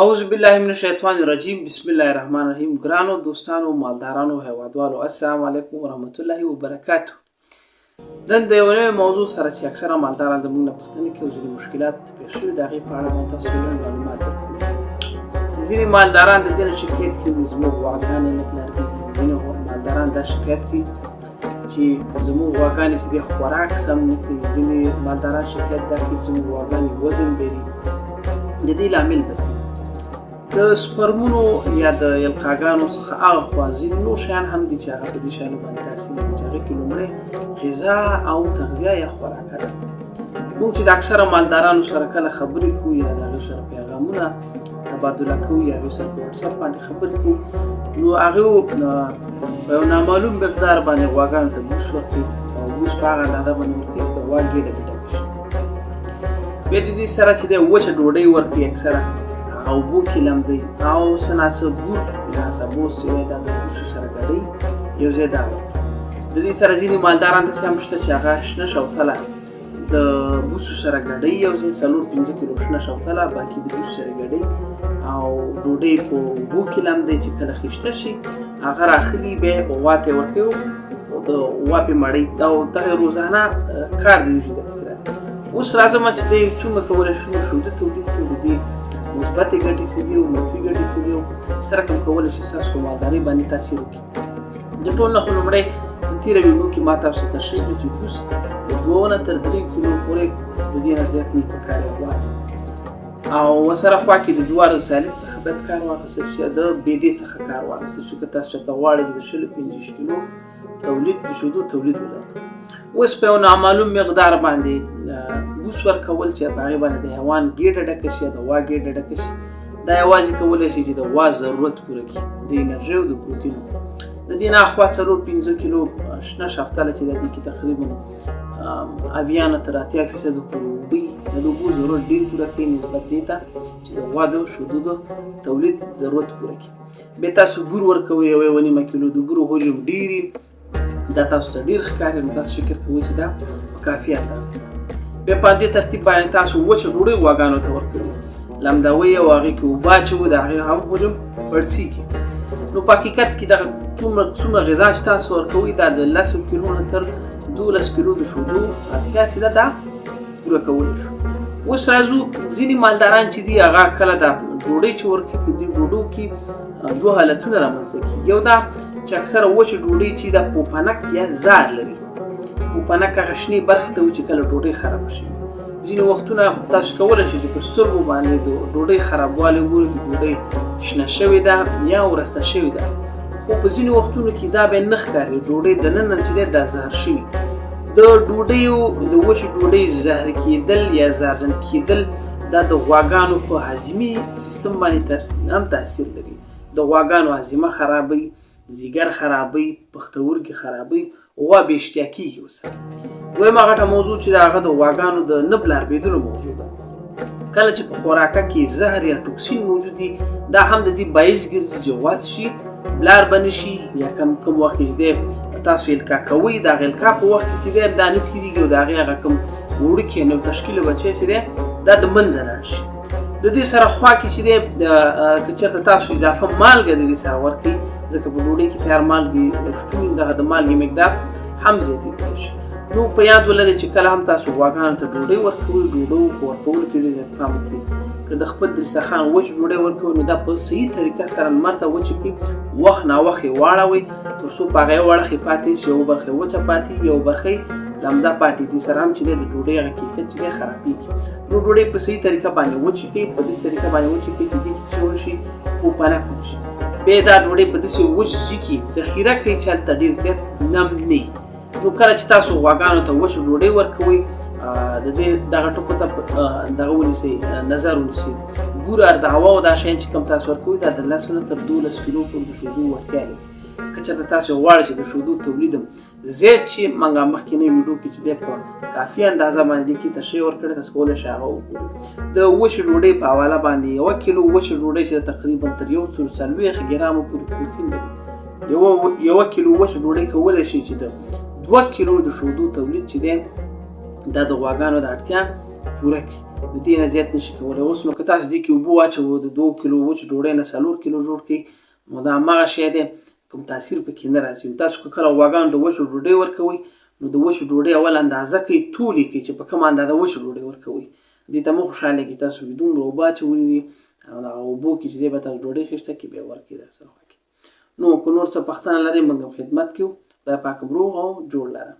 اعوذ بالله من الشیطان الرجیم. بسم الله الرحمن الرحیم. ګرانو دوستانو، مالدارانو، هیوادوالو، السلام علیکم ورحمت الله وبرکاتو. نن د یو نوې موضوع سره چې اکثره مالداران زموږ نه پوښتنې کوي، ځینې مشکلات پیښ شوي، د هغې په اړه به تاسو ته معلومات درکړو. ځینې مالداران د دې نه شکایت کوي زموږ غواګانې نه پلارېږي. ځینې مالداران دا شکایت کوي چې زموږ غواګانې چې د خوراک سم نه کوي. ځینې مالداران شکایت دا کوي چې زموږ غواګانې وزن لري. د دې لامل بس د سپرمونو یا د یلقاګانو څخه هغه خوا ځینې نور شیان هم دي چې هغه په دې شیانو باندې تاثیر لري، چې هغې کې لومړی غذا او تغذیه یا خوراک ده. موږ چې د اکثره مالدارانو سره کله خبرې کوو یا د هغې سره پیغامونه تبادله کوو یا هغې سره په وټساپ باندې خبرې کوو، نو هغې په یو نامعلوم مقدار باندې غواګانو ته بوس ورکوي او بوس په هغه اندازه باندې ورکوي چې د غوا ګېډه بې ډکه شي. بیا د دې سره چې دی وچه ډوډۍ ورکوي اکثره، او بو کې لمدی او څه ناڅه بور یا سبوس چې دی دا د بوسو سره ګډوي یو ځای دا ورکوي. د دې سره ځینې مالداران داسې هم شته چې هغه شنه شوتله د بوسو سره ګډوي، یو ځای 4-5 کیلو شنه شوتله باقي د بوسو سره ګډوي او ډوډۍ په اوبو کې لمدی چې کله خیشته شي هغه راخلي، بیا یې غوا ته ورکوي او د غوا پې مړۍ او دغه روزانه کار د دې جدا تکراري. اوس راځم چې دی څومره کولی شو شیدو تولید کړي، د دې مثبتې ګټې څه دي او منفي ګټې څه دي او سره کوم کولی شي ستاسو په مالدارۍ باندې تاثیر وکړي. د ټول نه خو لومړی په تېره ویډیو کې ما تاسو ته تشریح کړه چې اوس د 2 نه تر 3 کیلو پورې د دې نه زیات نه پکار یې غوا او ورسره خوا کې د جوارو سالید څخه باید کار واخیستل شي، د بېدې څخه کار واخیستل شي. که تاسو چېرته غواړئ چې د 20-25 کیلو تولید د شیدو تولید ولرئ. اوس په یو نامعلوم مقدار باندې بوس ورکول چې په هغې باندې د حیوان ګېډه ډکه شي یا د غوا ګېډه ډکه شي، دا یوازې کولی شي چې د غوا ضرورت پوره کړي د انرژۍ او د پروتینو. د دې نه اخوا 4-5 کیلو شنه شفتله چې د دې کې تقریبا 80 تر 80% پورې اوبه د اوبو ضرورت ډېر پوره کوي نسبت دې ته چې د غوا د شیدو د تولید ضرورت پوره کړي. بیا تاسو بور ورکوئ 1.5 کیلو، د بورو حجم ډېر دا تاسو ته ډېر ښکاري، نو تاسو فکر کوئ چې دا په کافي اندازه ده. بیا په دې ترتیب باندې تاسو وچه ډوډۍ غواګانو ته ورکوئ، لمدوئ او هغې کې اوبه اچوئ، د هغې هم حجم پړسېږي. نو په حقیقت کې دغه څومره غذا چې تاسو ورکوئ دا د 10 کیلو نه تر 12 کیلو د شیدو اړتیا چې ده دا پوره کولی شو. اوس راځو ځینې مالداران چې دي هغه کله دا ډوډۍ چې ورکوي په دې ډوډو کې 2 حالتونه رامنځته کېږي. یو دا چې اکثره وچه ډوډۍ چې دا پوپنک یا زار لري. پوپنک هغه شنې برخې ته وي چې کله ډوډۍ خرابه شي. ځینې وختونه تاسو کولی شئ چې په سترګو باندې د ډوډۍ خرابوالی وګورئ چې ډوډۍ شنه شوې ده یا ورسته شوې ده، خو په ځینې وختونو کې دا به نه ښکاري، ډوډۍ دننه چې دی دا زهر شوي. د ډوډیو د وچې ډوډۍ زهر کېدل یا زهرجن کېدل دا د غواګانو په هاضمي سیستم باندې هم تاثیر لري. د غواګانو هاضمه خرابوي، ځیګر خرابوي، پښتورګي خرابوي، غوا بې اشتیاکېږي ورسره. دویمه غټه موضوع چې د هغه د غواګانو د نه بلاربېدلو موضوع ده. کله چې په خوراکه کې زهر یا ټوکسین موجود دي، دا هم د دې باعث ګرځي چې غوا څه شي، بلار به نه شي، یا کوم وخت چې دی تاسو القا کوئ، د هغې القا په وخت کې چې دی دا نه تېرېږي او د هغې هغه کوم وړوکي نو تشکیله بچی چې دی دا د منځه لاړ شي. د دې سره خوا کې چې دی که چېرته تاسو اضافه مالګه د دې سره ورکوئ، ځکه په ډوډۍ کې تیار مالګې شتون دغه د مالګې مقدار هم زیاتېدلی شي. نو په یاد ولرئ چې کله هم تاسو غواګانو ته ډوډۍ ورکوئ، ډوډۍ په ورکولو کې ډېر زیات پام وکړئ. که د خپل دسترخوان وچ ډوډۍ ورکوئ نو دا په صحیح طریقه سره لمر ته وچې کړئ، وخت ناوخت یې واړوئ تر څو په هغه یو اړخ یې پاتې شي، یو برخه یې وچه پاتې یو برخه یې لمده پاتې. دې سره هم چې دی د ډوډۍ هغه کیفیت چې دی خرابېږي. نو ډوډۍ په صحیح طریقه باندې وچې کړئ، په داسې طریقه باندې وچې کړئ چې دې کې څه ونشي، پوپنک ونشي. بیا دا ډوډۍ په داسې وچ ځای کې ذخیره کړئ چې هلته ډېر زیات نم نه وي. نو کله چې تاسو غواګانو ته وچه ډوډۍ ورکوئ، د دې دغه ټکو ته دغه ونیسئ، نظر ونیسئ. بور ارداوه او دا شیان چې کوم تاسو ورکوئ دا د 10 نه تر 12 کیلو پورې د شیدو وړتیا لري. که چېرته تاسو غواړئ چې د شیدو تولید زیات شي، موږ مخکینۍ ویډیو کې چې دی په کافي اندازه باندې دې کې تشریح ورکړې، تاسو کولی شئ هغه وګورئ. د وچې ډوډۍ په حواله باندې 1 کیلو وچې ډوډۍ چې تقریبا تر 140 ګرامو پورې پروتین لري. 1 کیلو وچې ډوډۍ کولی شي چې د 2 کیلو د شیدو تولید چې دی دا د غواګانو د اړتیا پوره کړي. د دې نه زیات نشي کولی. اوس نو که تاسو دې کې اوبه واچوو د 2 کیلو وچ ډوډۍ نه 4 کیلو جوړ کړئ نو دا هماغه شی دی، کوم تاثیر پکې نه راځي. تاسو که کله غواګانو ته وچو ډوډۍ ورکوئ نو د وچو ډوډۍ اول اندازه کوئ، تولې کوئ چې په کومه اندازه وچو ډوډۍ ورکوئ. دې ته مه خوشحالېږئ تاسو دومره اوبه اچولي دي او دغه اوبو کې چې دی به تاسو ډوډۍ خیشته کړي بیا ورکړئ درسره خوا کې. نو که نور څه پوښتنه لرئ موږ هم خدمت کې یو. خدای پاک روغ او جوړ لره.